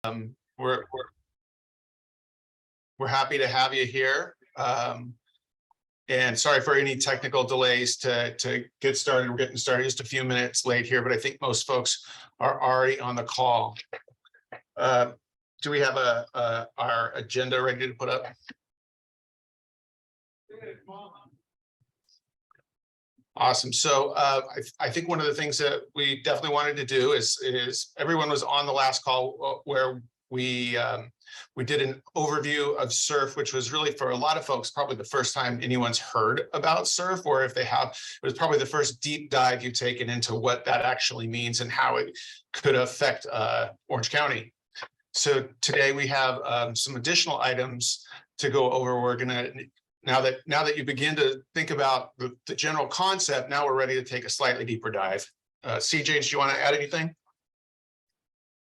We're happy to have you here. And sorry for any technical delays to get started. We're getting started just a few minutes late here, but I think most folks are already on the call. Do we have our agenda ready to put up? Awesome. So I think one of the things that we definitely wanted to do is everyone was on the last call where we did an overview of SURF, which was really for a lot of folks probably the first time anyone's heard about SURF, or if they have, it was probably the first deep dive you've taken into what that actually means and how it could affect Orange County. So today we have some additional items to go over. We're gonna now that you begin to think about the general concept, now we're ready to take a slightly deeper dive. CJ, do you want to add anything?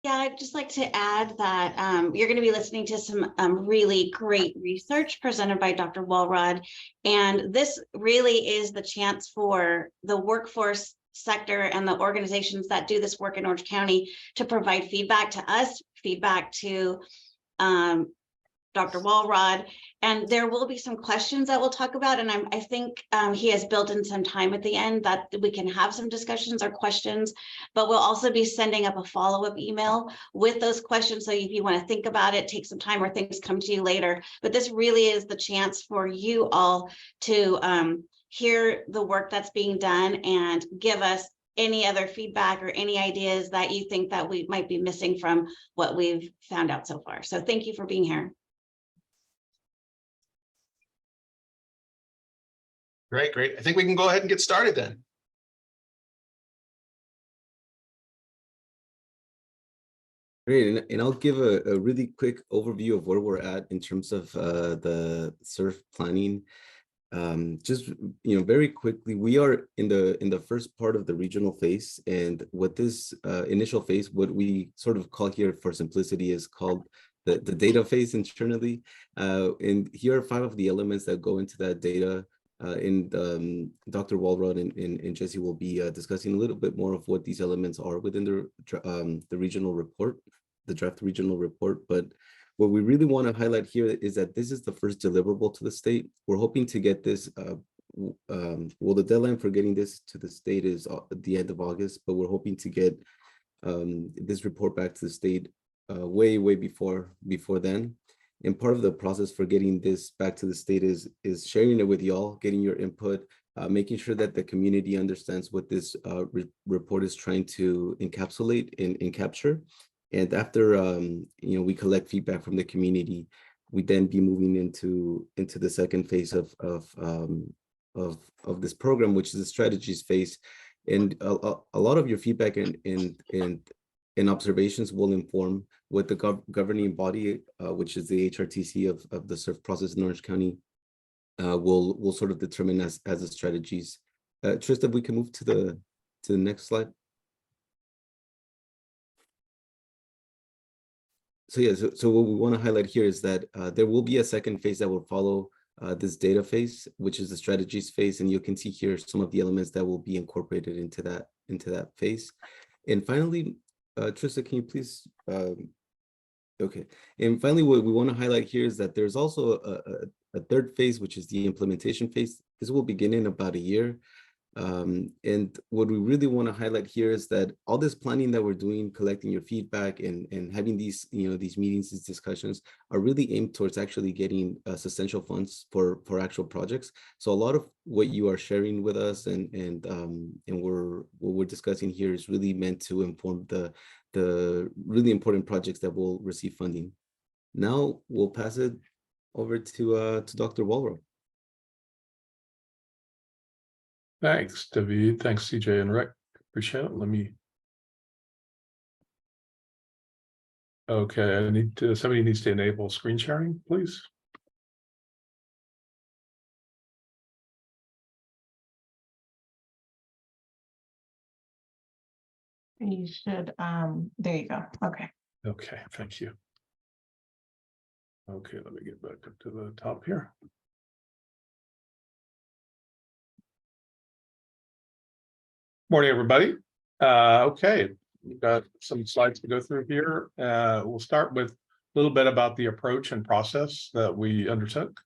Yeah, I'd just like to add that you're going to be listening to some really great research presented by Dr. Walrod. And this really is the chance for the workforce sector and the organizations that do this work in Orange County to provide feedback to us, feedback to Dr. Walrod, and there will be some questions that we'll talk about. And I think he has built in some time at the end that we can have some discussions or questions, but we'll also be sending up a follow-up email with those questions. So if you want to think about it, take some time, or things come to you later. But this really is the chance for you all to hear the work that's being done and give us any other feedback or any ideas that you think that we might be missing from what we've found out so far. So thank you for being here. Great. I think we can go ahead and get started then. Great, and I'll give a really quick overview of where we're at in terms of the SURF planning. Just very quickly, we are in the first part of the regional phase, and what this initial phase, what we sort of call here for simplicity, is called the data phase internally. And here are 5 of the elements that go into that data. Dr. Walrod and Jesse will be discussing a little bit more of what these elements are within the regional report, the draft regional report. But what we really want to highlight here is that this is the first deliverable to the state. We're hoping to get this, well, the deadline for getting this to the state is at the end of August, but we're hoping to get this report back to the state way before then. And part of the process for getting this back to the state is sharing it with y'all, getting your input, making sure that the community understands what this report is trying to encapsulate and capture. And after we collect feedback from the community, we then be moving into the second phase of this program, which is the strategies phase. And a lot of your feedback and observations will inform what the governing body, which is the HRTC of the SURF process in Orange County, will sort of determine as the strategies. Trista, we can move to the next slide. So yeah, so what we want to highlight here is that there will be a second phase that will follow this data phase, which is the strategies phase, and you can see here some of the elements that will be incorporated into that phase. And finally, Trista, can you please? Okay. And finally, what we want to highlight here is that there's also a third phase, which is the implementation phase. This will begin in about a year. And what we really want to highlight here is that all this planning that we're doing, collecting your feedback and having these, these meetings, these discussions are really aimed towards actually getting substantial funds for actual projects. So a lot of what you are sharing with us and what we're discussing here is really meant to inform the really important projects that will receive funding. Now we'll pass it over to Dr. Walrod. Thanks, David. Thanks, CJ and Rick. Appreciate it. Okay, I need to, somebody needs to enable screen sharing, please. You should, there you go. Okay. Okay, thank you. Okay, let me get back up to the top here. Morning, everybody. Okay, we've got some slides to go through here. We'll start with a little bit about the approach and process that we undertook.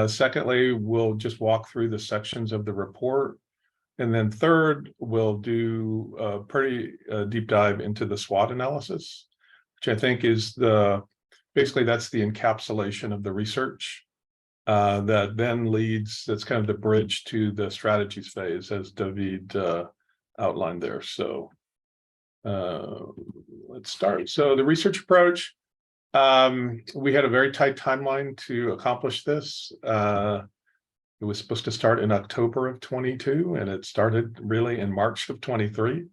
Secondly, we'll just walk through the sections of the report. And then third, we'll do a pretty deep dive into the SWOT analysis, which I think is basically that's the encapsulation of the research that then leads, that's kind of the bridge to the strategies phase, as David outlined there. So let's start. So the research approach, we had a very tight timeline to accomplish this. It was supposed to start in October of 22, and it started really in March of 23.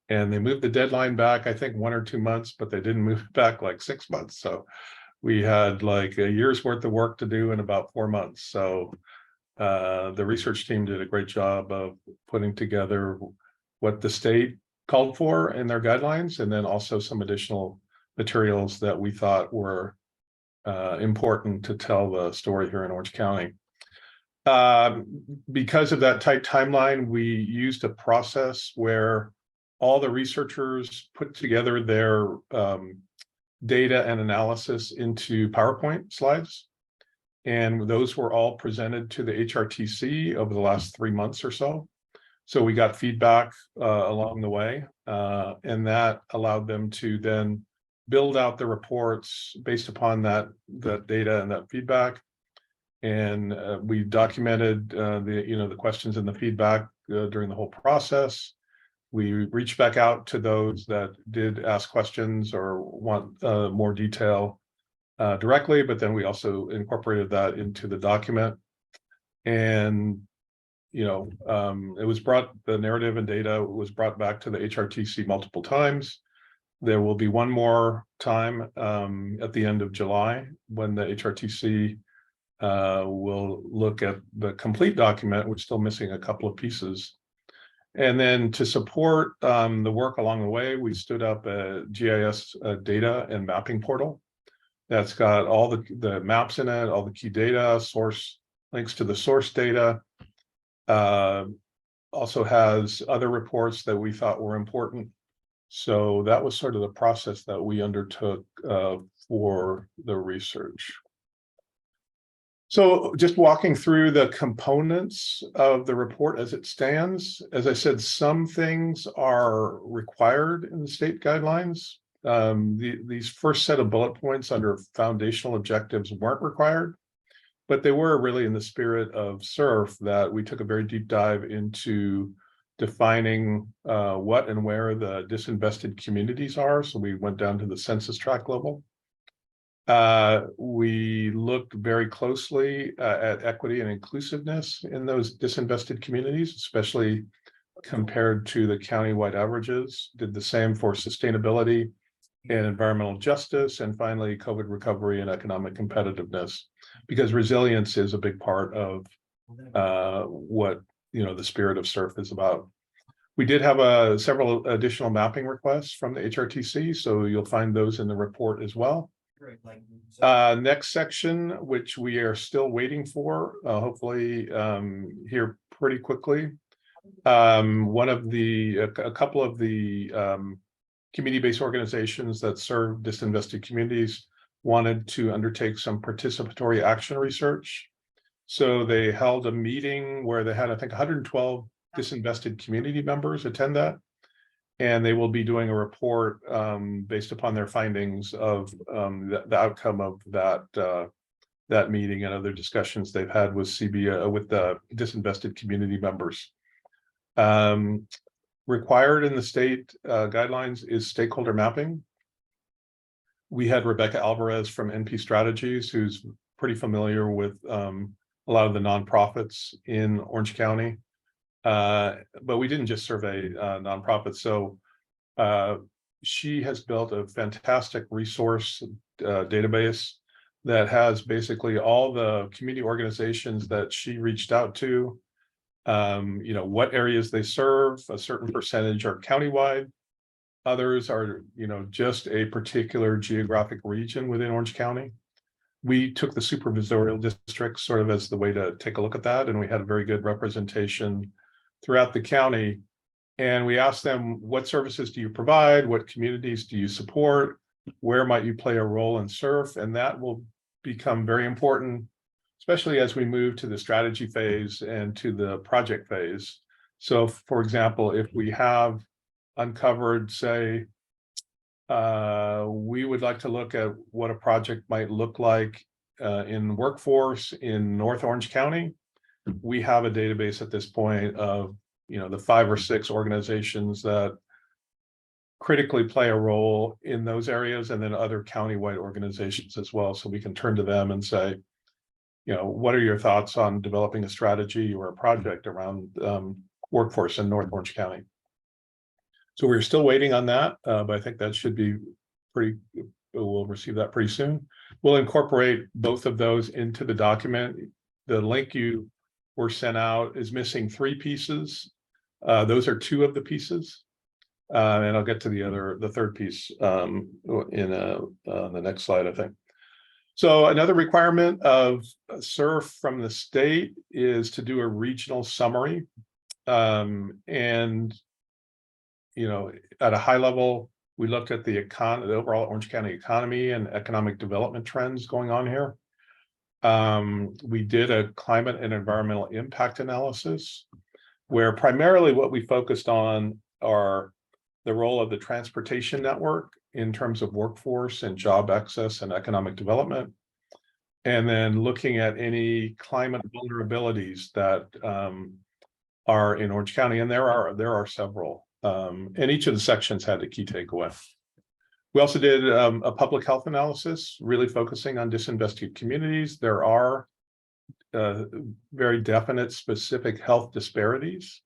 And they moved the deadline back, I think 1 or 2 months, but they didn't move it back like 6 months. So we had like a year's worth of work to do in about 4 months. So the research team did a great job of putting together what the state called for in their guidelines, and then also some additional materials that we thought were important to tell the story here in Orange County. Because of that tight timeline, we used a process where all the researchers put together their data and analysis into PowerPoint slides. And those were all presented to the HRTC over the last 3 months or so. So we got feedback along the way, and that allowed them to then build out the reports based upon that data and that feedback. And we documented the questions and the feedback during the whole process. We reached back out to those that did ask questions or want more detail directly, but then we also incorporated that into the document. And it was the narrative and data was brought back to the HRTC multiple times. There will be one more time at the end of July when the HRTC will look at the complete document, which is still missing a couple of pieces. And then to support the work along the way, we stood up a GIS data and mapping portal that's got all the maps in it, all the key data, source links to the source data. Also has other reports that we thought were important. So that was sort of the process that we undertook for the research. So just walking through the components of the report as it stands, as I said, some things are required in the state guidelines. These first set of bullet points under foundational objectives weren't required, but they were really in the spirit of SURF that we took a very deep dive into defining what and where the disinvested communities are. So we went down to the census tract level. We looked very closely at equity and inclusiveness in those disinvested communities, especially compared to the countywide averages. Did the same for sustainability and environmental justice, and finally COVID recovery and economic competitiveness, because resilience is a big part of what the spirit of SURF is about. We did have several additional mapping requests from the HRTC, so you'll find those in the report as well. Next section, which we are still waiting for, hopefully here pretty quickly. A couple of the community-based organizations that serve disinvested communities wanted to undertake some participatory action research. So they held a meeting where they had, I think, 112 disinvested community members attend that. And they will be doing a report based upon their findings of the outcome of that meeting and other discussions they've had with with the disinvested community members. Required in the state guidelines is stakeholder mapping. We had Rebecca Alvarez from NP Strategies, who's pretty familiar with a lot of the nonprofits in Orange County. But we didn't just survey nonprofits. So she has built a fantastic resource database that has basically all the community organizations that she reached out to, what areas they serve. A certain percentage are countywide. Others are, just a particular geographic region within Orange County. We took the supervisorial district sort of as the way to take a look at that, and we had a very good representation throughout the county. And we asked them, what services do you provide? What communities do you support? Where might you play a role in SURF? And that will become very important, especially as we move to the strategy phase and to the project phase. So for example, if we have uncovered, say, we would like to look at what a project might look like in workforce in North Orange County. We have a database at this point of, the 5 or 6 organizations that critically play a role in those areas, and then other countywide organizations as well. So we can turn to them and say, what are your thoughts on developing a strategy or a project around workforce in North Orange County? So we're still waiting on that, but I think that should be we'll receive that pretty soon. We'll incorporate both of those into the document. The link you were sent out is missing 3 pieces. Those are 2 of the pieces. And I'll get to the third piece in the next slide, I think. So another requirement of SURF from the state is to do a regional summary. And, at a high level, we looked at the overall Orange County economy and economic development trends going on here. We did a climate and environmental impact analysis, where primarily what we focused on are the role of the transportation network in terms of workforce and job access and economic development, and then looking at any climate vulnerabilities that are in Orange County, and there are several, and each of the sections had a key takeaway. We also did a public health analysis, really focusing on disinvested communities. There are very definite specific health disparities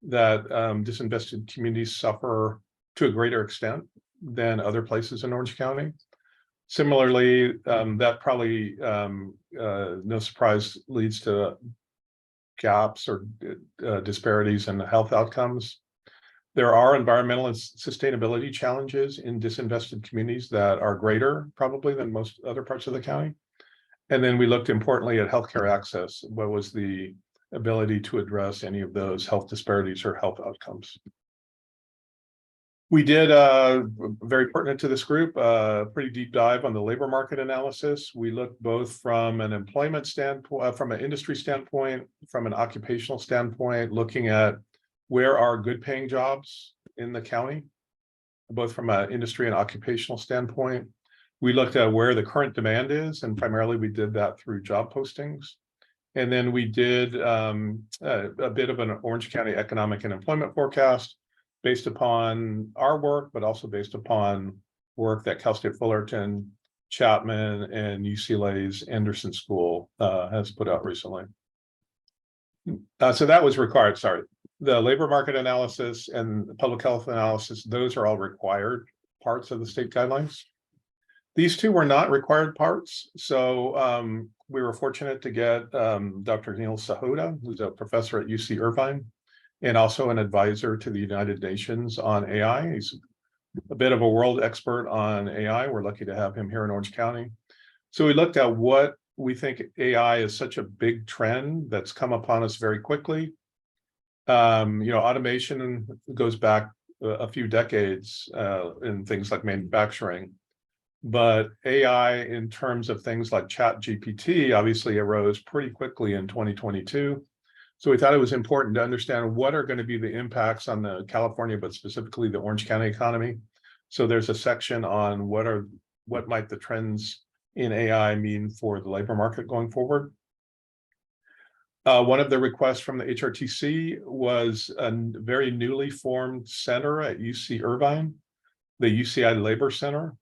that disinvested communities suffer to a greater extent than other places in Orange County. Similarly, that probably, no surprise, leads to gaps or disparities in health outcomes. There are environmental and sustainability challenges in disinvested communities that are greater probably than most other parts of the county. And then we looked importantly at healthcare access. What was the ability to address any of those health disparities or health outcomes? We did, very pertinent to this group, a pretty deep dive on the labor market analysis. We looked both from an employment standpoint, from an industry standpoint, from an occupational standpoint, looking at where are good paying jobs in the county, both from an industry and occupational standpoint. We looked at where the current demand is, and primarily we did that through job postings. And then we did a bit of an Orange County economic and employment forecast based upon our work, but also based upon work that Cal State Fullerton, Chapman, and UCLA's Anderson School has put out recently. So that was required, sorry. The labor market analysis and the public health analysis, those are all required parts of the state guidelines. These 2 were not required parts. So we were fortunate to get Dr. Neil Sahota, who's a professor at UC Irvine, and also an advisor to the United Nations on AI. He's a bit of a world expert on AI. We're lucky to have him here in Orange County. So we looked at what we think AI is such a big trend that's come upon us very quickly. Automation goes back a few decades in things like manufacturing, but AI in terms of things like ChatGPT obviously arose pretty quickly in 2022. So we thought it was important to understand what are going to be the impacts on the California, but specifically the Orange County economy. So there's a section on what might the trends in AI mean for the labor market going forward. One of the requests from the HRTC was a very newly formed center at UC Irvine, the UCI Labor Center.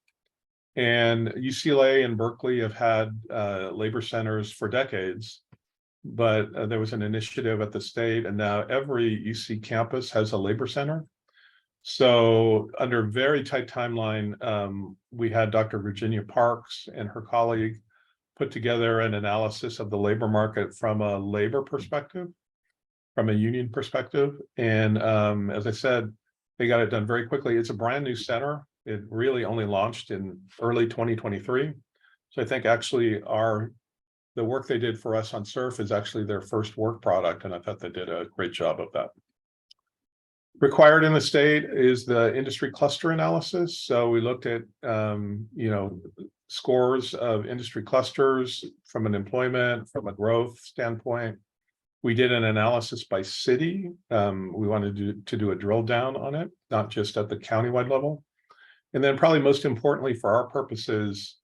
And UCLA and Berkeley have had labor centers for decades, but there was an initiative at the state, and now every UC campus has a labor center. So under very tight timeline, we had Dr. Virginia Parks and her colleague put together an analysis of the labor market from a labor perspective, from a union perspective. And as I said, they got it done very quickly. It's a brand new center. It really only launched in early 2023. So I think actually the work they did for us on SURF is actually their first work product. And I thought they did a great job of that. Required in the state is the industry cluster analysis. So we looked at, scores of industry clusters from an employment, from a growth standpoint. We did an analysis by city. We wanted to do a drill down on it, not just at the countywide level. And then probably most importantly for our purposes,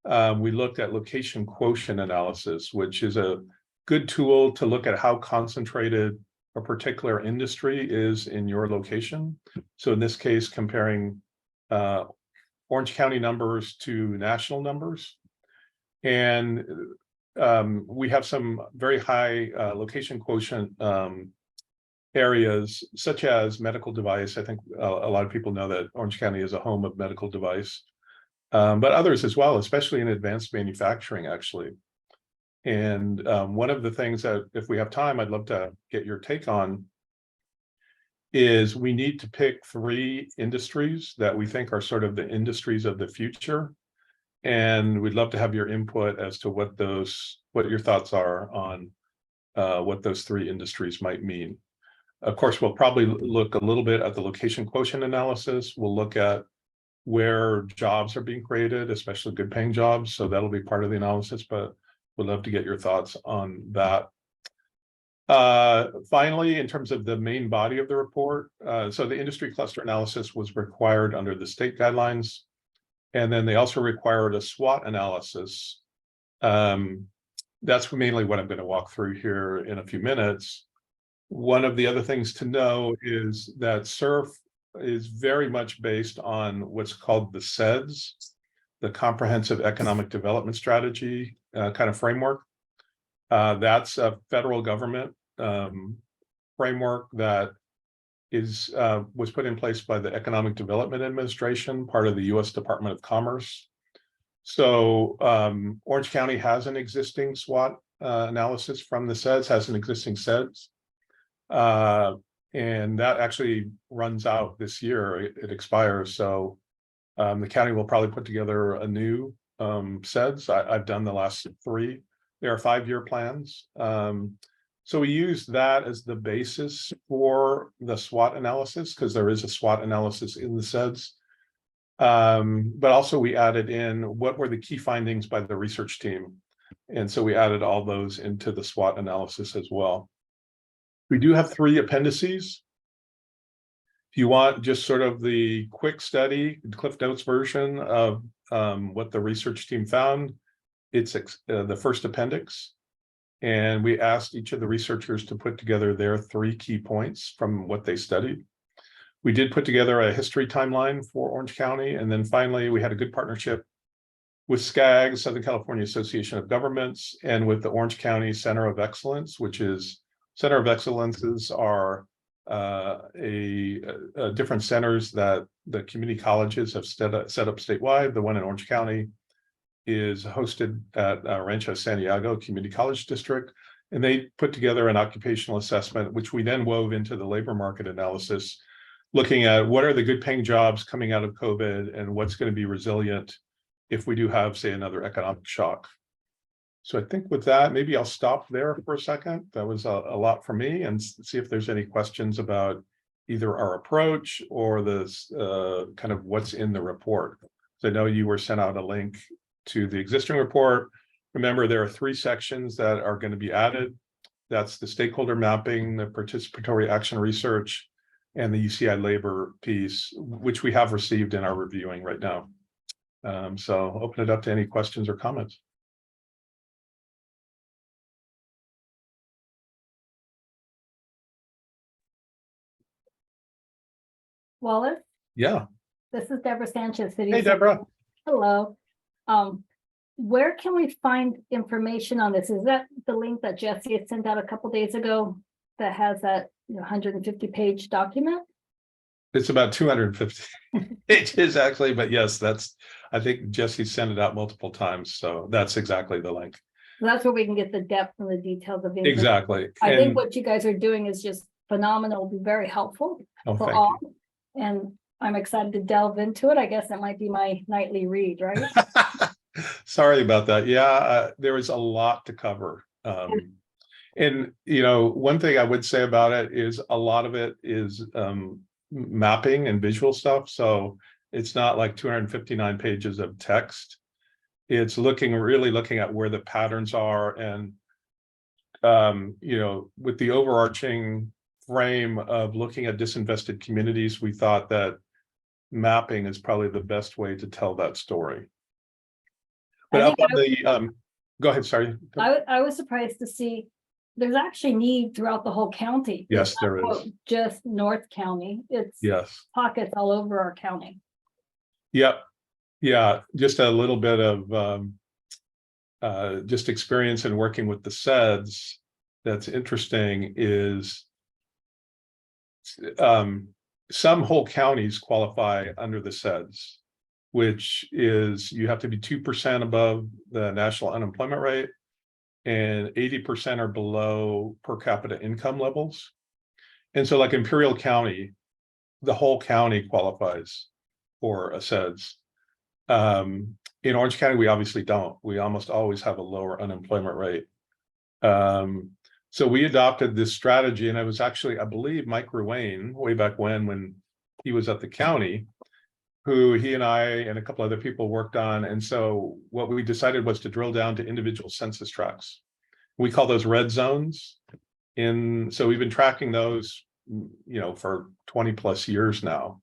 we looked at location quotient analysis, which is a good tool to look at how concentrated a particular industry is in your location. So in this case, comparing Orange County numbers to national numbers. And we have some very high location quotient areas, such as medical device. I think a lot of people know that Orange County is a home of medical device, but others as well, especially in advanced manufacturing, actually. And one of the things that, if we have time, I'd love to get your take on is we need to pick 3 industries that we think are sort of the industries of the future. And we'd love to have your input as to what your thoughts are on what those 3 industries might mean. Of course, we'll probably look a little bit at the location quotient analysis. We'll look at where jobs are being created, especially good paying jobs. So that'll be part of the analysis, but we'd love to get your thoughts on that. Finally, in terms of the main body of the report, so the industry cluster analysis was required under the state guidelines. And then they also required a SWOT analysis. That's mainly what I'm going to walk through here in a few minutes. One of the other things to know is that SURF is very much based on what's called the CEDS, the Comprehensive Economic Development Strategy kind of framework. That's a federal government framework that was put in place by the Economic Development Administration, part of the U.S. Department of Commerce. So Orange County has an existing SWOT analysis from the CEDS, has an existing CEDS. And that actually runs out this year, it expires. So the county will probably put together a new CEDS. I've done the last 3. There are 5-year plans. So we use that as the basis for the SWOT analysis, because there is a SWOT analysis in the CEDS. But also we added in what were the key findings by the research team. And so we added all those into the SWOT analysis as well. We do have 3 appendices. If you want just sort of the quick study, Cliff Notes version of what the research team found, it's the first appendix. And we asked each of the researchers to put together their 3 key points from what they studied. We did put together a history timeline for Orange County. And then finally, we had a good partnership with SCAG, Southern California Association of Governments, and with the Orange County Center of Excellence, which is Center of Excellences are different centers that the community colleges have set up statewide. The one in Orange County is hosted at Rancho Santiago Community College District, and they put together an occupational assessment, which we then wove into the labor market analysis, looking at what are the good paying jobs coming out of COVID and what's going to be resilient if we do have, say, another economic shock. So I think with that, maybe I'll stop there for a second. That was a lot for me, and see if there's any questions about either our approach or this kind of what's in the report. So I know you were sent out a link to the existing report. Remember, there are 3 sections that are going to be added. That's the stakeholder mapping, the participatory action research, and the UCI labor piece, which we have received and are reviewing right now. So I'll open it up to any questions or comments. Wallace, Yeah. this is Deborah Sanchez. City Hey, Deborah. Hello. Where can we find information on this? Is that the link that Jesse had sent out a couple days ago that has that 150-page document? It's about 250 pages actually, but yes, I think Jesse sent it out multiple times. So that's exactly the link. That's where we can get the depth and the details of it. Exactly. I think what you guys are doing is just phenomenal, will be very helpful for all. And I'm excited to delve into it. I guess that might be my nightly read, right? Sorry about that. Yeah, there was a lot to cover. And, one thing I would say about it is a lot of it is mapping and visual stuff. So it's not like 259 pages of text. It's really looking at where the patterns are, and with the overarching frame of looking at disinvested communities, we thought that mapping is probably the best way to tell that story. But up on the go ahead, sorry. I was surprised to see there's actually need throughout the whole county. Yes, It's there not, is. quote, just North County. It's Yes. pockets all over our county. Yep. Yeah, just a little bit of just experience in working with the SEDS that's interesting is some whole counties qualify under the SEDS, which is you have to be 2% above the national unemployment rate and 80% or below per capita income levels. And so like Imperial County, the whole county qualifies for a SEDS. In Orange County, we obviously don't. We almost always have a lower unemployment rate. So we adopted this strategy, and it was actually, I believe, Mike Ruane, way back when he was at the county, who he and I and a couple other people worked on. And so what we decided was to drill down to individual census tracts. We call those red zones. So we've been tracking those, for 20 plus years now.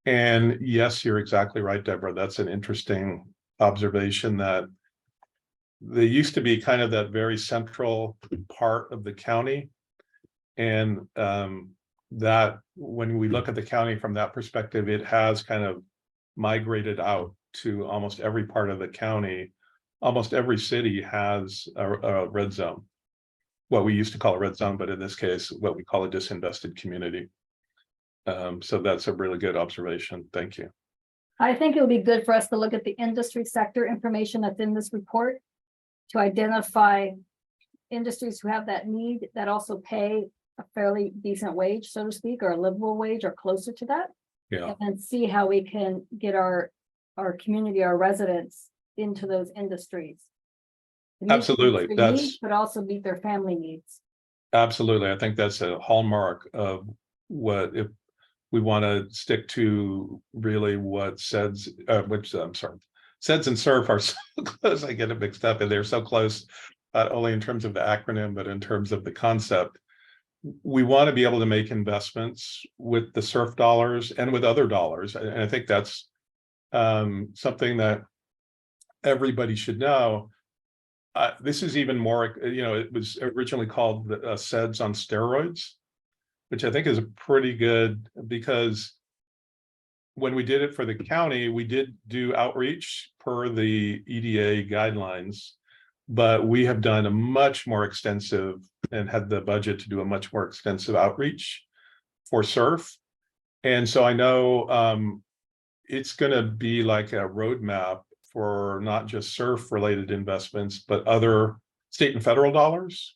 And yes, you're exactly right, Deborah. That's an interesting observation that they used to be kind of that very central part of the county. And that when we look at the county from that perspective, it has kind of migrated out to almost every part of the county. Almost every city has a red zone, what we used to call a red zone, but in this case, what we call a disinvested community. So that's a really good observation. Thank you. I think it would be good for us to look at the industry sector information that's in this report to identify industries who have that need that also pay a fairly decent wage, so to speak, or a livable wage or closer to that. Yeah, And then see how we can get our community, our residents into those industries. To meet the absolutely. industry That's needs, but also meet their family needs. absolutely. I think that's a hallmark of what, if we want to stick to really what SEDS, SEDS and SURF are so close. I get it mixed up, and they're so close, not only in terms of the acronym, but in terms of the concept. We want to be able to make investments with the SURF dollars and with other dollars. And I think that's something that everybody should know. This is even more, it was originally called the SEDS on steroids, which I think is pretty good, because when we did it for the county, we did do outreach per the EDA guidelines, but we have done a much more extensive and had the budget to do a much more extensive outreach for SURF. And so I know it's going to be like a roadmap for not just SURF related investments, but other state and federal dollars.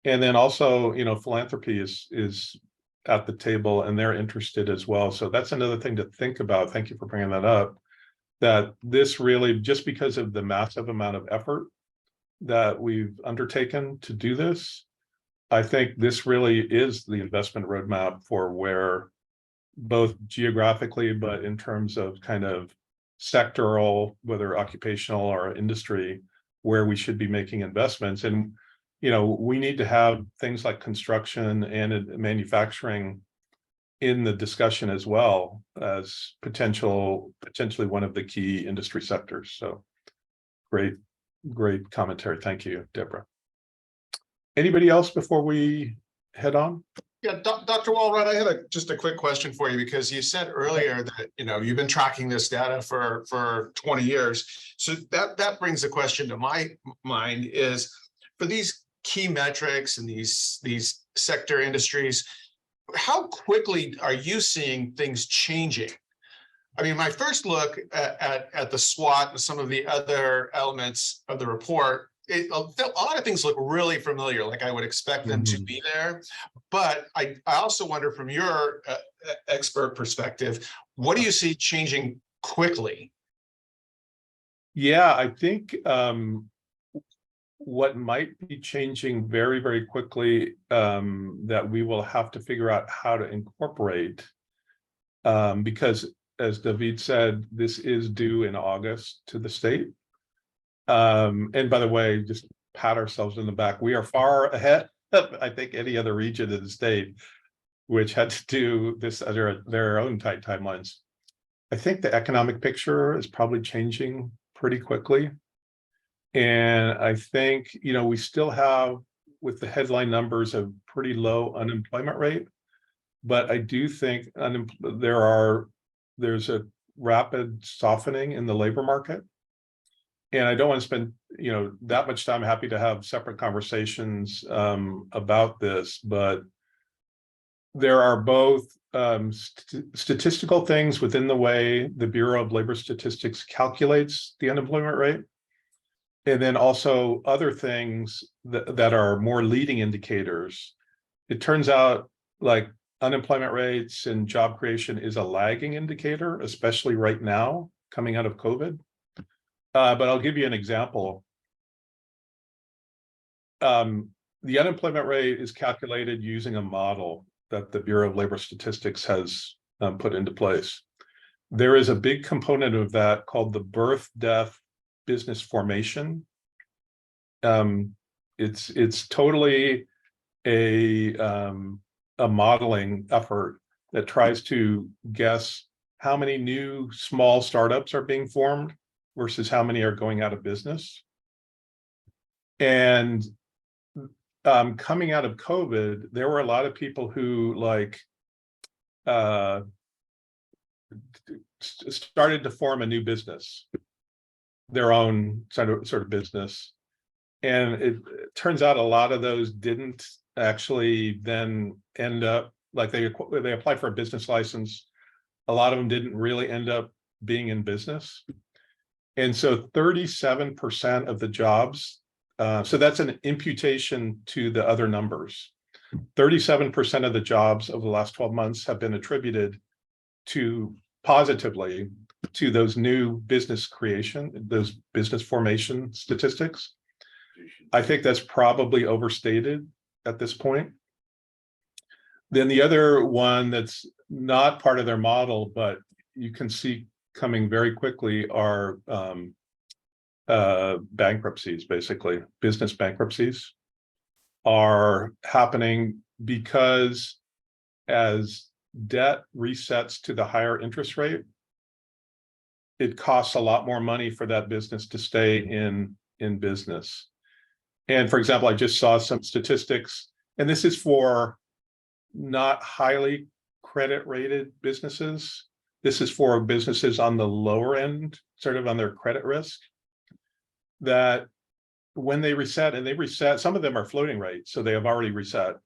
And then also, philanthropy is at the table, and they're interested as well. So that's another thing to think about. Thank you for bringing that up. That this really, just because of the massive amount of effort that we've undertaken to do this, I think this really is the investment roadmap for where, both geographically, but in terms of kind of sectoral, whether occupational or industry, where we should be making investments. And we need to have things like construction and manufacturing in the discussion as well as potentially one of the key industry sectors. So great commentary. Thank you, Deborah. Anybody else before we head on? Yeah, Dr. Walrod, I had just a quick question for you, because you said earlier that you've been tracking this data for 20 years. So that brings a question to my mind: is for these key metrics and these sector industries, how quickly are you seeing things changing? I mean, my first look at the SWOT and some of the other elements of the report, a lot of things look really familiar, like I would expect them to be there. But I also wonder, from your expert perspective, what do you see changing quickly? Yeah, I think what might be changing very, very quickly, that we will have to figure out how to incorporate, because as David said, this is due in August to the state. And by the way, just pat ourselves in the back. We are far ahead of, I think, any other region in the state, which had to do this under their own tight timelines. I think the economic picture is probably changing pretty quickly. And I think, we still have, with the headline numbers, a pretty low unemployment rate. But I do think there's a rapid softening in the labor market. And I don't want to spend, that much time. Happy to have separate conversations about this, but there are both statistical things within the way the Bureau of Labor Statistics calculates the unemployment rate. And then also other things that are more leading indicators. It turns out like unemployment rates and job creation is a lagging indicator, especially right now, coming out of COVID. But I'll give you an example. The unemployment rate is calculated using a model that the Bureau of Labor Statistics has put into place. There is a big component of that called the birth-death business formation. It's totally a modeling effort that tries to guess how many new small startups are being formed versus how many are going out of business. And coming out of COVID, there were a lot of people who started to form a new business, their own sort of business. And it turns out a lot of those didn't actually then end up, like they applied for a business license. A lot of them didn't really end up being in business. And so 37% of the jobs, so that's an imputation to the other numbers. 37% of the jobs over the last 12 months have been attributed positively to those new business creation, those business formation statistics. I think that's probably overstated at this point. Then the other one that's not part of their model, but you can see coming very quickly are bankruptcies. Basically, business bankruptcies are happening because as debt resets to the higher interest rate, it costs a lot more money for that business to stay in business. And for example, I just saw some statistics, and this is for not highly credit rated businesses. This is for businesses on the lower end, sort of on their credit risk, that when they reset, and they reset, some of them are floating rate, so they have already reset.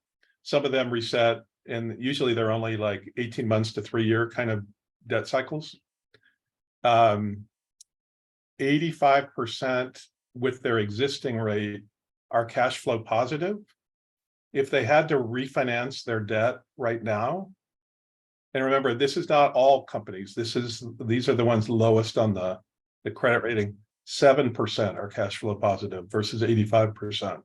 Some of them reset, and usually they're only like 18 months to 3-year kind of debt cycles. 85% with their existing rate are cash flow positive. If they had to refinance their debt right now, and remember, this is not all companies, these are the ones lowest on the credit rating, 7% are cash flow positive versus 85%.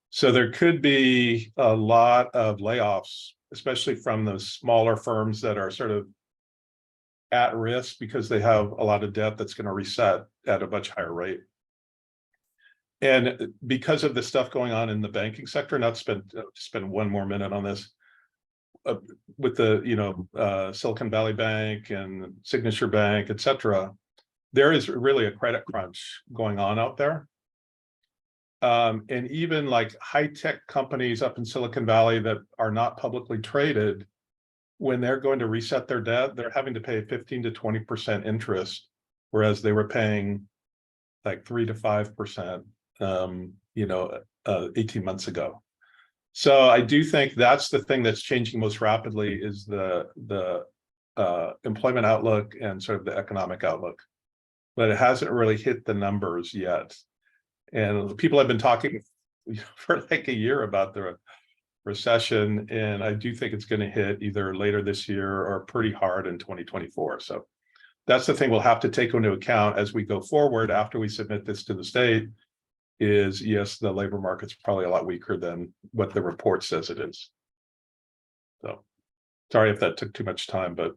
So there could be a lot of layoffs, especially from those smaller firms that are sort of at risk because they have a lot of debt that's going to reset at a much higher rate. And because of the stuff going on in the banking sector, not to spend one more minute on this, with the Silicon Valley Bank and Signature Bank, et cetera, there is really a credit crunch going on out there. And even like high-tech companies up in Silicon Valley that are not publicly traded, when they're going to reset their debt, they're having to pay 15 to 20% interest, whereas they were paying like 3 to 5%, 18 months ago. So I do think that's the thing that's changing most rapidly is the employment outlook and sort of the economic outlook, but it hasn't really hit the numbers yet. And people have been talking for like a year about the recession, and I do think it's going to hit either later this year or pretty hard in 2024. So that's the thing we'll have to take into account as we go forward after we submit this to the state, is yes, the labor market's probably a lot weaker than what the report says it is. So sorry if that took too much time, but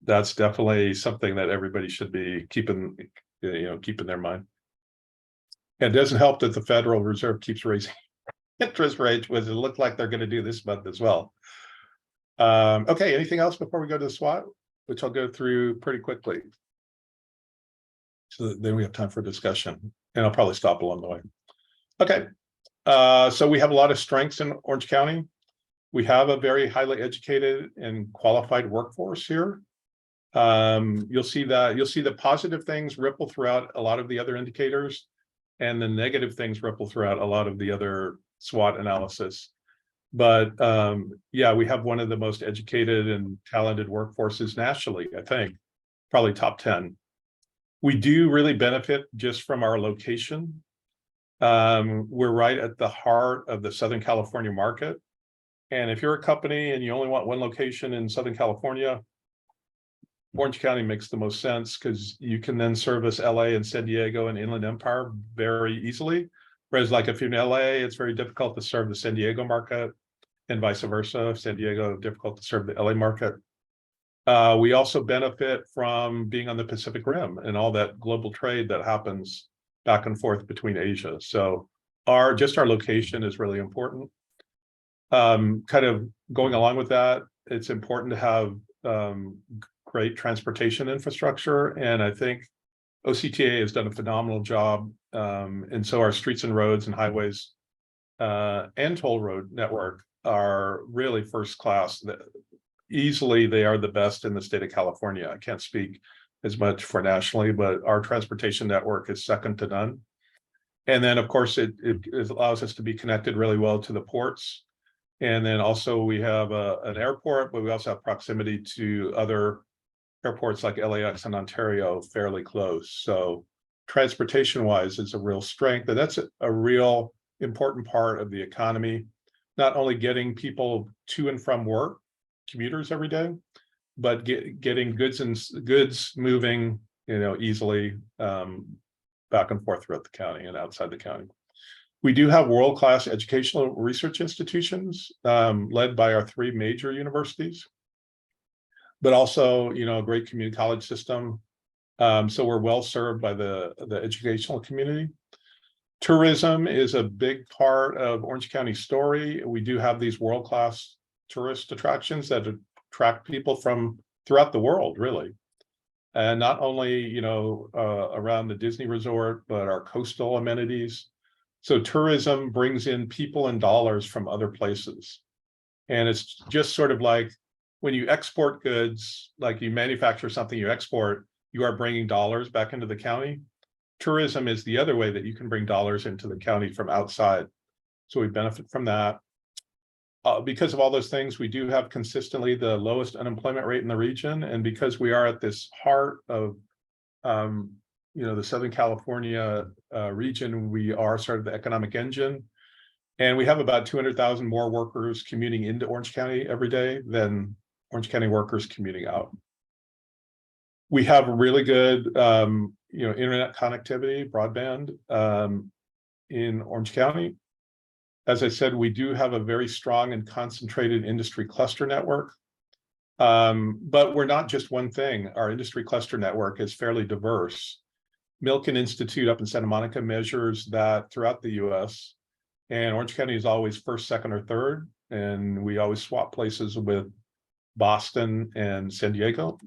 that's definitely something that everybody should be keeping their mind. And it doesn't help that the Federal Reserve keeps raising interest rates, which it looked like they're going to do this month as well. Okay, anything else before we go to the SWOT, which I'll go through pretty quickly. So that then we have time for discussion, and I'll probably stop along the way. Okay, so we have a lot of strengths in Orange County. We have a very highly educated and qualified workforce here. You'll see the positive things ripple throughout a lot of the other indicators, and the negative things ripple throughout a lot of the other SWOT analysis. But yeah, we have one of the most educated and talented workforces nationally, I think, probably top 10. We do really benefit just from our location. We're right at the heart of the Southern California market. And if you're a company and you only want one location in Southern California, Orange County makes the most sense because you can then service LA and San Diego and Inland Empire very easily. Whereas like if you're in LA, it's very difficult to serve the San Diego market, and vice versa. San Diego, difficult to serve the LA market. We also benefit from being on the Pacific Rim and all that global trade that happens back and forth between Asia. So our location is really important. Kind of going along with that, it's important to have great transportation infrastructure. And I think OCTA has done a phenomenal job. And so our streets and roads and highways and toll road network are really first class. Easily, they are the best in the state of California. I can't speak as much for nationally, but our transportation network is second to none. And then, of course, it allows us to be connected really well to the ports. And then also we have an airport, but we also have proximity to other airports like LAX and Ontario fairly close. So transportation wise, it's a real strength. And that's a real important part of the economy, not only getting people to and from work, commuters every day, but getting goods moving, easily back and forth throughout the county and outside the county. We do have world-class educational research institutions led by our 3 major universities, but also, a great community college system. So we're well served by the educational community. Tourism is a big part of Orange County's story. We do have these world-class tourist attractions that attract people from throughout the world, really. And not only, around the Disney resort, but our coastal amenities. So tourism brings in people and dollars from other places. And it's just sort of like when you export goods, like you manufacture something you export, you are bringing dollars back into the county. Tourism is the other way that you can bring dollars into the county from outside. So we benefit from that. Because of all those things, we do have consistently the lowest unemployment rate in the region. And because we are at this heart of, the Southern California region, we are sort of the economic engine. And we have about 200,000 more workers commuting into Orange County every day than Orange County workers commuting out. We have really good, internet connectivity, broadband in Orange County. As I said, we do have a very strong and concentrated industry cluster network. But we're not just one thing. Our industry cluster network is fairly diverse. Milken Institute up in Santa Monica measures that throughout the US, and Orange County is always first, second, or third. And we always swap places with Boston and San Diego.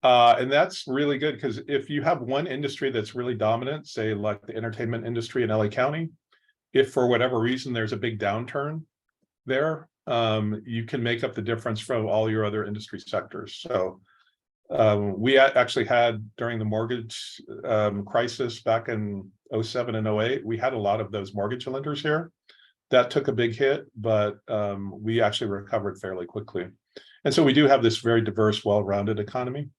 And that's really good because if you have one industry that's really dominant, say like the entertainment industry in LA County, if for whatever reason there's a big downturn there, you can make up the difference from all your other industry sectors. So we actually had during the mortgage crisis back in 07 and 08, we had a lot of those mortgage lenders here. That took a big hit, but we actually recovered fairly quickly. And so we do have this very diverse, well-rounded economy.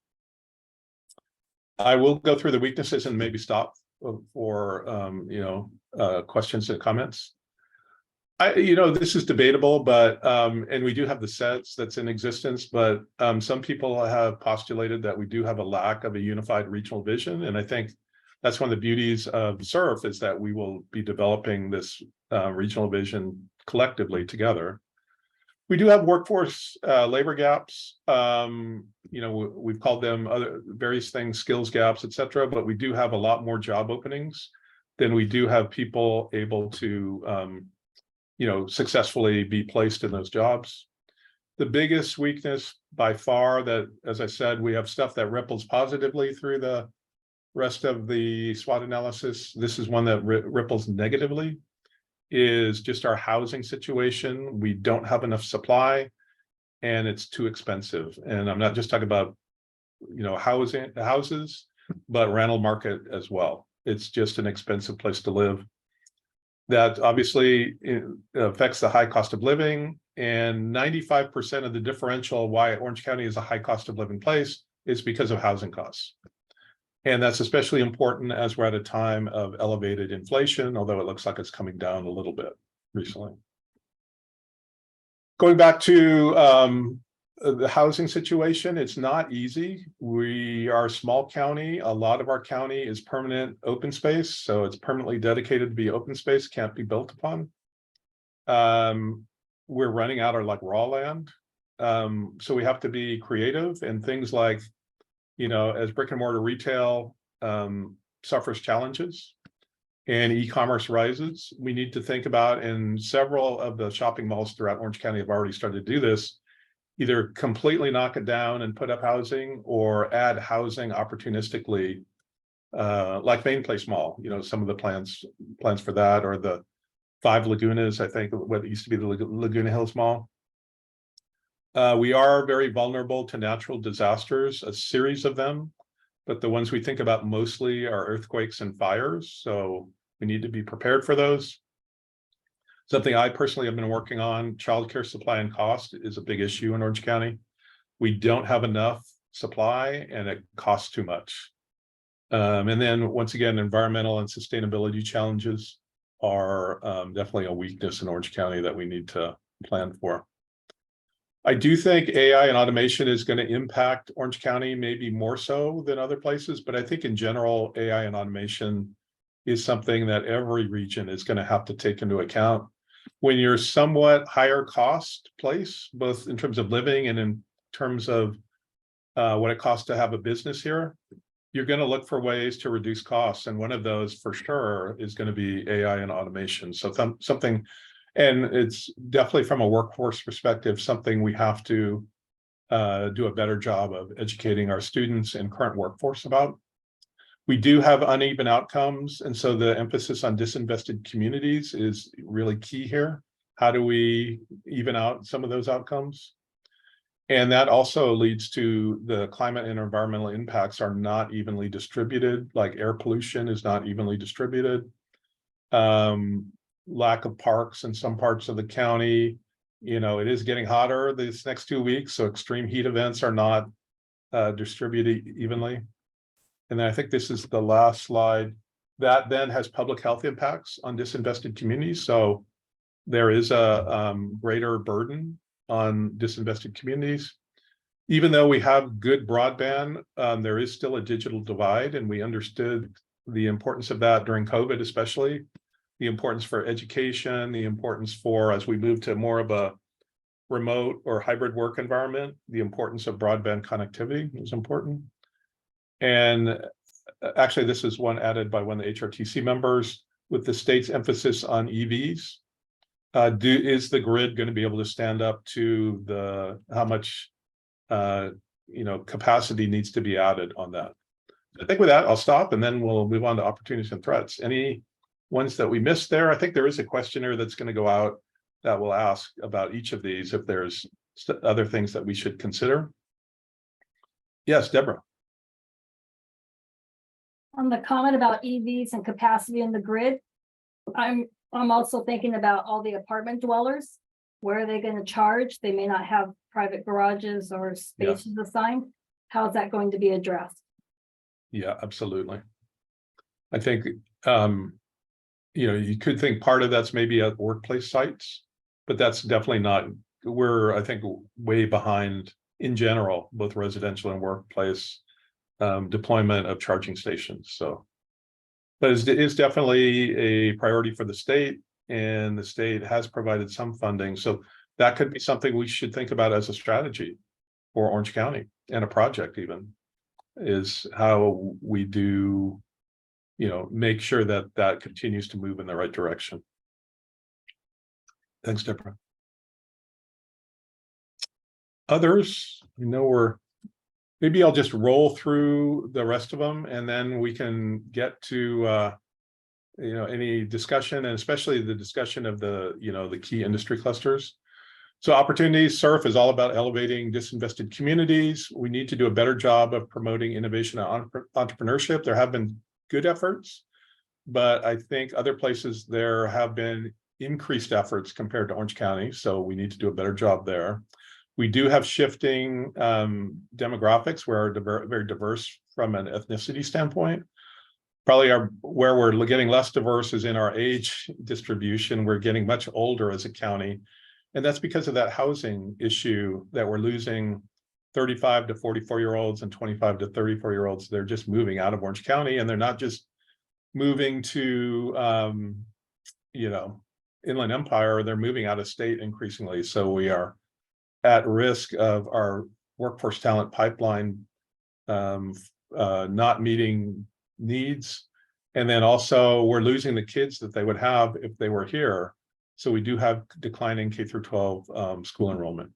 I will go through the weaknesses and maybe stop for questions and comments. This is debatable, but and we do have the sets that's in existence, but some people have postulated that we do have a lack of a unified regional vision. And I think that's one of the beauties of SURF, is that we will be developing this regional vision collectively together. We do have workforce labor gaps. We've called them other various things, skills gaps, et cetera, but we do have a lot more job openings than we do have people able to successfully be placed in those jobs. The biggest weakness by far, that, as I said, we have stuff that ripples positively through the rest of the SWOT analysis. This is one that ripples negatively, is just our housing situation. We don't have enough supply and it's too expensive. And I'm not just talking about, houses, but rental market as well. It's just an expensive place to live. That obviously affects the high cost of living, and 95% of the differential why Orange County is a high cost of living place is because of housing costs. And that's especially important as we're at a time of elevated inflation, although it looks like it's coming down a little bit recently. Going back to the housing situation, it's not easy. We are a small county. A lot of our county is permanent open space, so it's permanently dedicated to be open space, can't be built upon. We're running out of raw land. So we have to be creative, and things like, as brick and mortar retail suffers challenges and e-commerce rises, we need to think about, and several of the shopping malls throughout Orange County have already started to do this, either completely knock it down and put up housing, or add housing opportunistically, like Main Place Mall, some of the plans for that, or the 5 Lagunas, I think, what used to be the Laguna Hills Mall. We are very vulnerable to natural disasters, a series of them, but the ones we think about mostly are earthquakes and fires. So we need to be prepared for those. Something I personally have been working on, childcare supply and cost, is a big issue in Orange County. We don't have enough supply and it costs too much. And then once again, environmental and sustainability challenges are definitely a weakness in Orange County that we need to plan for. I do think AI and automation is going to impact Orange County, maybe more so than other places, but I think in general, AI and automation is something that every region is going to have to take into account. When you're somewhat higher cost place, both in terms of living and in terms of what it costs to have a business here, you're going to look for ways to reduce costs. And one of those for sure is going to be AI and automation. So something, and it's definitely from a workforce perspective, something we have to do a better job of educating our students and current workforce about. We do have uneven outcomes, and so the emphasis on disinvested communities is really key here. How do we even out some of those outcomes? And that also leads to the climate and environmental impacts are not evenly distributed, like air pollution is not evenly distributed. Lack of parks in some parts of the county. It is getting hotter these next 2 weeks, so extreme heat events are not distributed evenly. And then I think this is the last slide. That then has public health impacts on disinvested communities. So there is a greater burden on disinvested communities. Even though we have good broadband, there is still a digital divide, and we understood the importance of that during COVID, especially the importance for education, the importance for, as we move to more of a remote or hybrid work environment, the importance of broadband connectivity is important. And actually, this is one added by one of the HRTC members, with the state's emphasis on EVs. Is the grid going to be able to stand up to how much capacity needs to be added on that? I think with that, I'll stop, and then we'll move on to opportunities and threats. Any ones that we missed there? I think there is a questionnaire that's going to go out that will ask about each of these if there's other things that we should consider. Yes, Deborah. On the comment about EVs and capacity in the grid, I'm also thinking about all the apartment dwellers. Where are they going to charge? They may not have private garages or spaces assigned. How is that going to be addressed? Yeah, absolutely. I think you could think part of that's maybe at workplace sites, but that's definitely not. We're, I think, way behind in general, both residential and workplace deployment of charging stations. So But it is definitely a priority for the state, and the state has provided some funding. So that could be something we should think about as a strategy for Orange County, and a project even, is how we do, make sure that that continues to move in the right direction. Thanks, Deborah. Others, maybe I'll just roll through the rest of them, and then we can get to any discussion, and especially the discussion of the key industry clusters. So opportunities, SURF is all about elevating disinvested communities. We need to do a better job of promoting innovation and entrepreneurship. There have been good efforts, but I think other places there have been increased efforts compared to Orange County. So we need to do a better job there. We do have shifting demographics where are very diverse from an ethnicity standpoint. Probably where we're getting less diverse is in our age distribution. We're getting much older as a county. And that's because of that housing issue that we're losing 35 to 44-year-olds and 25 to 34-year-olds. They're just moving out of Orange County, and they're not just moving to, Inland Empire, they're moving out of state increasingly. So we are at risk of our workforce talent pipeline not meeting needs. And then also we're losing the kids that they would have if they were here. So we do have declining K through 12 school enrollment.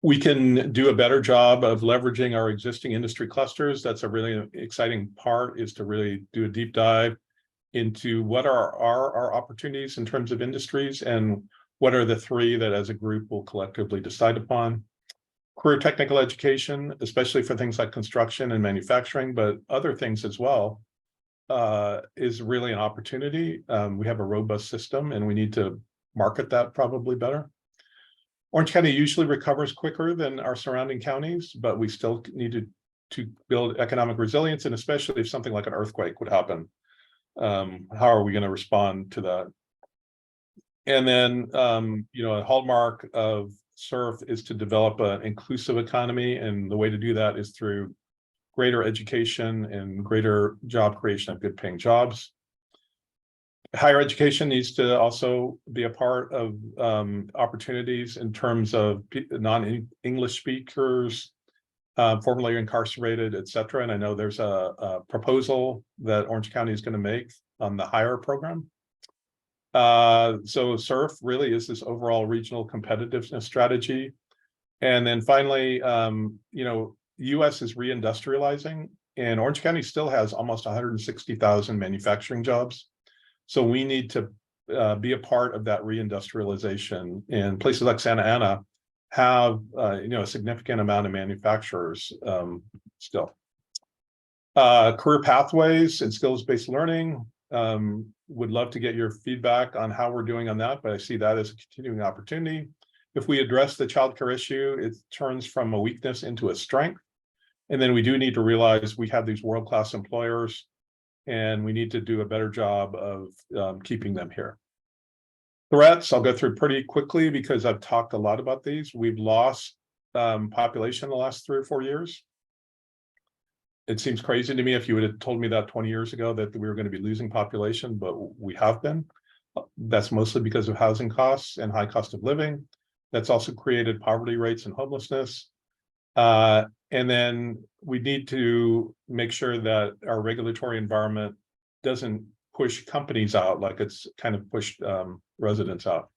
We can do a better job of leveraging our existing industry clusters. That's a really exciting part, is to really do a deep dive into what are our opportunities in terms of industries, and what are the three that as a group will collectively decide upon. Career technical education, especially for things like construction and manufacturing, but other things as well, is really an opportunity. We have a robust system, and we need to market that probably better. Orange County usually recovers quicker than our surrounding counties, but we still need to build economic resilience, and especially if something like an earthquake would happen, how are we going to respond to that? And then, a hallmark of SURF is to develop an inclusive economy, and the way to do that is through greater education and greater job creation of good paying jobs. Higher education needs to also be a part of opportunities in terms of non-English speakers, formerly incarcerated, et cetera. And I know there's a proposal that Orange County is going to make on the higher program. So SURF really is this overall regional competitiveness strategy. And then finally, US is reindustrializing, and Orange County still has almost 160,000 manufacturing jobs. So we need to be a part of that reindustrialization. And places like Santa Ana have a significant amount of manufacturers still. Career pathways and skills-based learning. Would love to get your feedback on how we're doing on that, but I see that as a continuing opportunity. If we address the childcare issue, it turns from a weakness into a strength. And then we do need to realize we have these world-class employers, and we need to do a better job of keeping them here. Threats, I'll go through pretty quickly because I've talked a lot about these. We've lost population the last 3 or 4 years. It seems crazy to me if you would have told me that 20 years ago that we were going to be losing population, but we have been. That's mostly because of housing costs and high cost of living. That's also created poverty rates and homelessness. And then we need to make sure that our regulatory environment doesn't push companies out like it's kind of pushed residents out.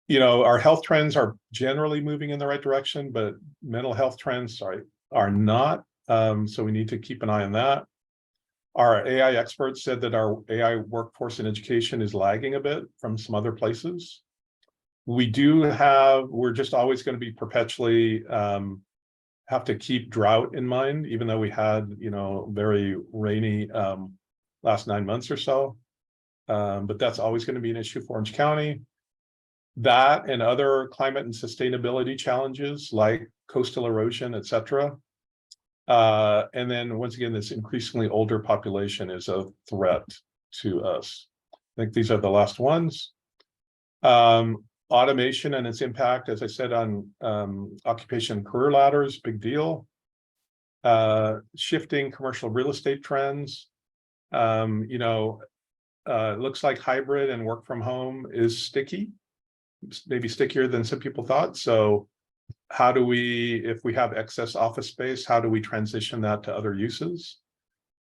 Our health trends are generally moving in the right direction, but mental health trends are not. So we need to keep an eye on that. Our AI experts said that our AI workforce in education is lagging a bit from some other places. We're just always going to be perpetually have to keep drought in mind, even though we had, very rainy last 9 months or so. But that's always going to be an issue for Orange County. That and other climate and sustainability challenges like coastal erosion, et cetera. And then once again, this increasingly older population is a threat to us. I think these are the last ones. Automation and its impact, as I said, on occupation and career ladders, big deal. Shifting commercial real estate trends. You know, it looks like hybrid and work from home is sticky, maybe stickier than some people thought. So how do we, if we have excess office space, how do we transition that to other uses?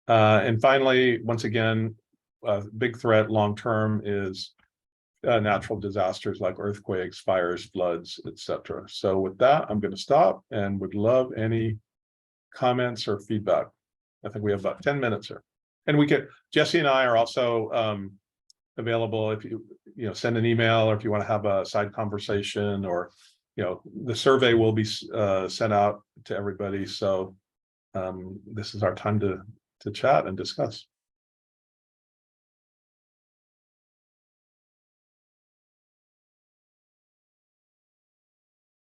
And finally, once again, a big threat long-term is natural disasters like earthquakes, fires, floods, etc. So with that, I'm going to stop and would love any comments or feedback. I think we have about 10 minutes here. And we could, Jesse and I are also available if you send an email, or if you want to have a side conversation, or the survey will be sent out to everybody. So this is our time to chat and discuss.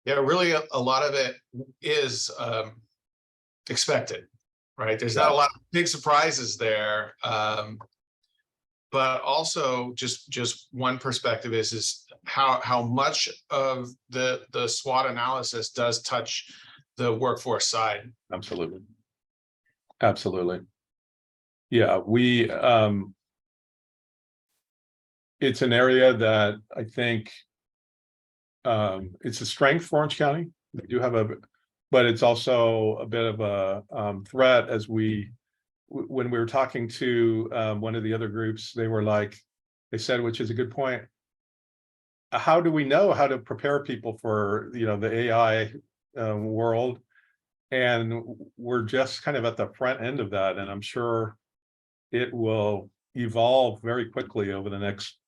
Yeah, really, a lot of it is expected, right? There's not a lot of big surprises there. But also just one perspective is how much of the SWOT analysis does touch the workforce side. Absolutely. Absolutely. Yeah, it's an area that I think it's a strength for Orange County. We do have but it's also a bit of a threat, as when we were talking to one of the other groups, they said, which is a good point, how do we know how to prepare people for the AI world? And we're just kind of at the front end of that, and I'm sure it will evolve very quickly over the next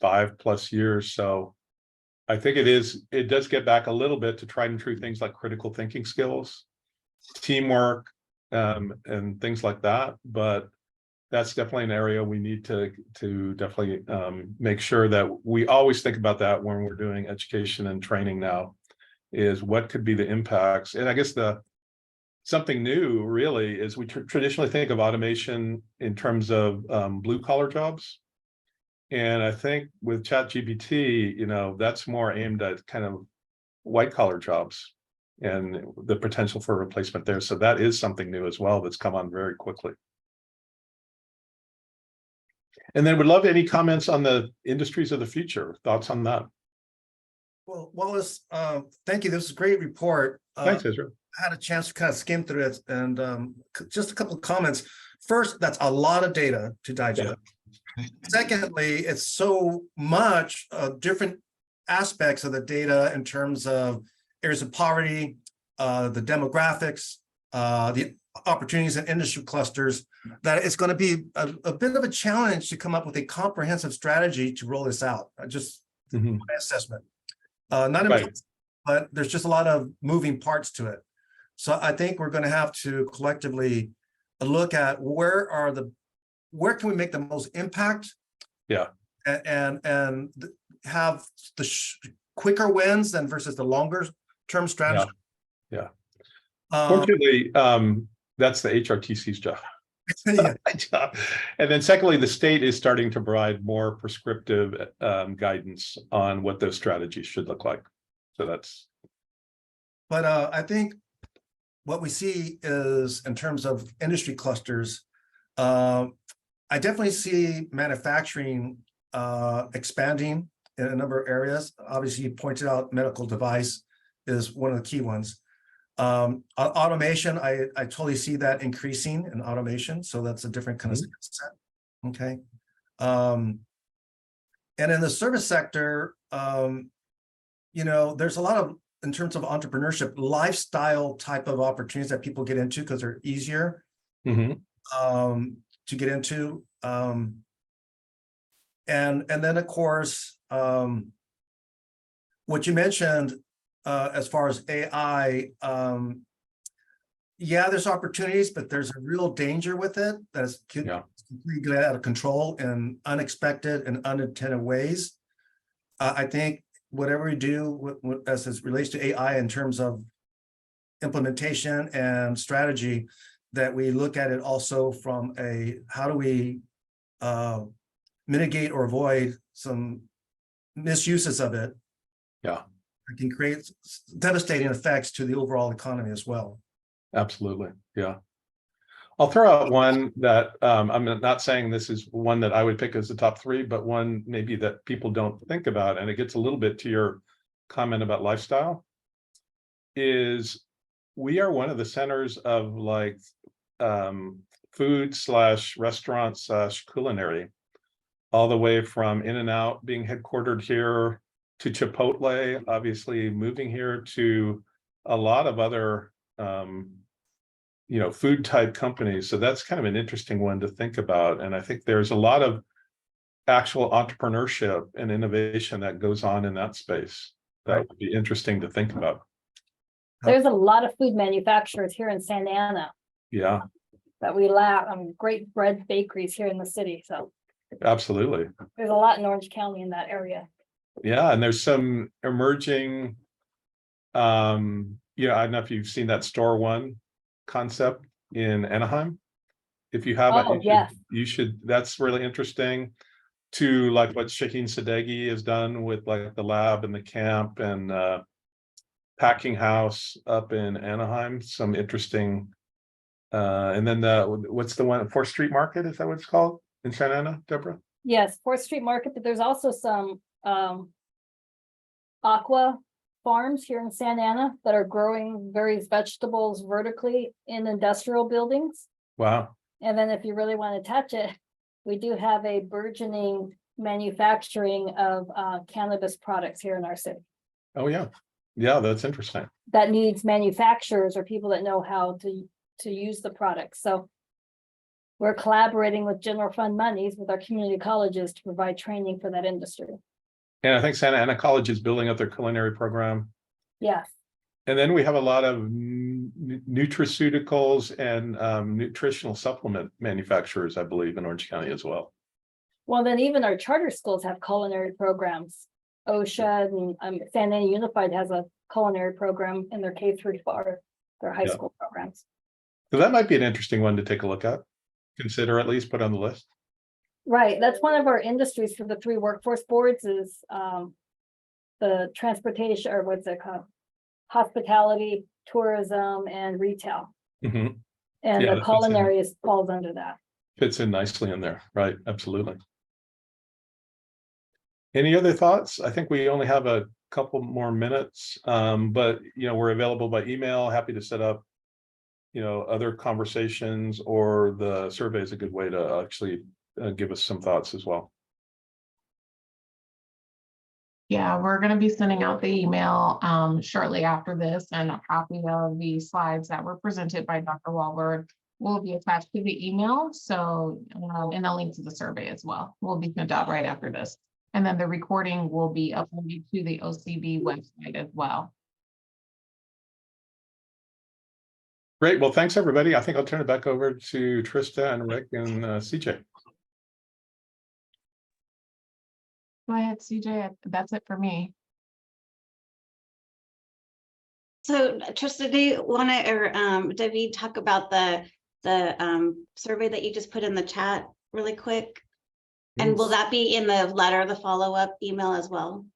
5+ years. So I think it does get back a little bit to tried and true things like critical thinking skills, teamwork, and things like that. But that's definitely an area we need to definitely make sure that we always think about that when we're doing education and training now, is what could be the impacts. And I guess something new really is we traditionally think of automation in terms of blue collar jobs. And I think with ChatGPT, that's more aimed at kind of white collar jobs and the potential for replacement there. So that is something new as well that's come on very quickly. And then would love any comments on the industries of the future. Thoughts on that? Well, Wallace, thank you. This is a great report. Thanks, Israel. I had a chance to kind of skim through it, and just a couple of comments. First, that's a lot of data to digest. Yeah. Secondly, it's so much different aspects of the data in terms of areas of poverty, the demographics, the opportunities and industry clusters, that it's going to be a bit of a challenge to come up with a comprehensive strategy to roll this out. Just my assessment. Not right. But there's just a lot of moving parts to it. So I think we're going to have to collectively look at where can we make the most impact? Yeah. And have the quicker wins than versus the longer term strategy. Yeah. Fortunately, that's the HRTC's job. Yeah. And then secondly, the state is starting to provide more prescriptive guidance on what those strategies should look like. So that's. But I think what we see is, in terms of industry clusters, I definitely see manufacturing expanding in a number of areas. Obviously, you pointed out medical device is one of the key ones. Automation, I totally see that increasing in automation. So that's a different kind of skill set. Okay. And in the service sector, there's a lot of, in terms of entrepreneurship, lifestyle type of opportunities that people get into because they're easier to get into. And then of course, what you mentioned, as far as AI, yeah, there's opportunities, but there's a real danger with it that is completely out of control in unexpected and unintended ways. I think whatever we do as it relates to AI in terms of implementation and strategy, that we look at it also from how do we mitigate or avoid some misuses of it. Yeah. It can create devastating effects to the overall economy as well. Absolutely. Yeah. I'll throw out one that I'm not saying this is one that I would pick as the top three, but one maybe that people don't think about, and it gets a little bit to your comment about lifestyle, is we are one of the centers of like food / restaurant / culinary, all the way from In-N-Out being headquartered here to Chipotle, obviously moving here, to a lot of other food type companies. So that's kind of an interesting one to think about. And I think there's a lot of actual entrepreneurship and innovation that goes on in that space that would be interesting to think about. There's a lot of food manufacturers here in Santa Ana Yeah, that we lack. Great bread bakeries here in the city. So absolutely. there's a lot in Orange County in that area. Yeah, and there's some emerging, I don't know if you've seen that Store One concept in Anaheim. If you haven't, Oh, yes. you should, that's really interesting. To like what Shaheen Sadeghi has done with like the lab and the camp and packing house up in Anaheim, some interesting. And then what's the one, 4th Street Market, is that what it's called in Santa Ana, Deborah? Yes, 4th Street Market, but there's also some aqua farms here in Santa Ana that are growing various vegetables vertically in industrial buildings. Wow. And then if you really want to touch it, we do have a burgeoning manufacturing of cannabis products here in our city Oh, yeah. Yeah, that's interesting. that needs manufacturers or people that know how to use the products. So we're collaborating with general fund monies with our community colleges to provide training for that industry. And I think Santa Ana College is building up their culinary program. Yes. And then we have a lot of nutraceuticals and nutritional supplement manufacturers, I believe, in Orange County as well. Well, then even our charter schools have culinary programs. OSHA and Santa Ana Unified has a culinary program in their K-4, their high school programs. So that might be an interesting one to take a look at, consider, at least put on the list. Right, that's one of our industries for the 3 workforce boards is the transportation, or what's it called? Hospitality, tourism, and retail. Mm-hmm. And Yeah, the that fits in. culinary falls under that. Fits in nicely in there, right? Absolutely. Any other thoughts? I think we only have a couple more minutes, but we're available by email. Happy to set up, other conversations, or the survey is a good way to actually give us some thoughts as well. Yeah, we're going to be sending out the email shortly after this, and a copy of the slides that were presented by Dr. Wahlberg will be attached to the email. So, and a link to the survey as well will be sent out right after this. And then the recording will be uploaded to the OCB website as well. Great. Well, thanks, everybody. I think I'll turn it back over to Trista and Rick and CJ. Go ahead, CJ. That's it for me. So Trista, do you want to, or David, talk about the survey that you just put in the chat really quick? And will that be in the letter, the follow-up email as well?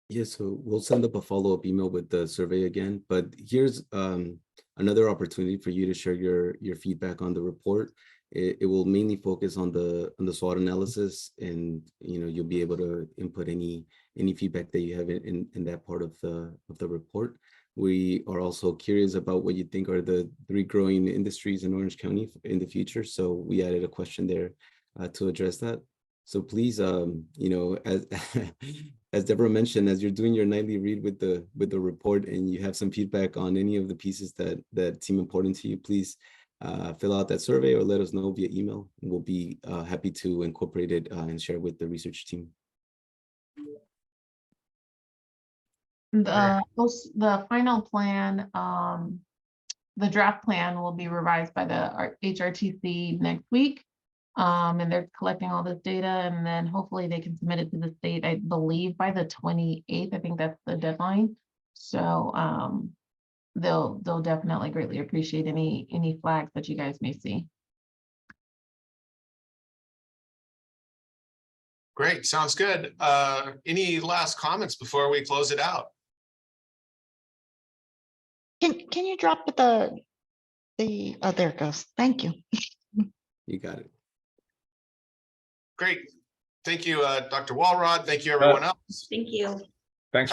Yes, so we'll send up a follow-up email with the survey again, but here's another opportunity for you to share your feedback on the report. It will mainly focus on the SWOT analysis, and you'll be able to input any feedback that you have in that part of the report. We are also curious about what you think are the 3 growing industries in Orange County in the future. So we added a question there to address that. So please, as Deborah mentioned, as you're doing your nightly read with the report, and you have some feedback on any of the pieces that seem important to you, please fill out that survey or let us know via email. And we'll be happy to incorporate it and share with the research team. The final plan, the draft plan will be revised by the HRTC next week. And they're collecting all this data, and then hopefully they can submit it to the state, I believe, by the 28th. I think that's the deadline. So they'll definitely greatly appreciate any flags that you guys may see. Great, sounds good. Any last comments before we close it out? Can you drop the oh, there it goes. Thank you. You got it. Great. Thank you, Dr. Walrod. Thank you, everyone else. Thank you. Thanks.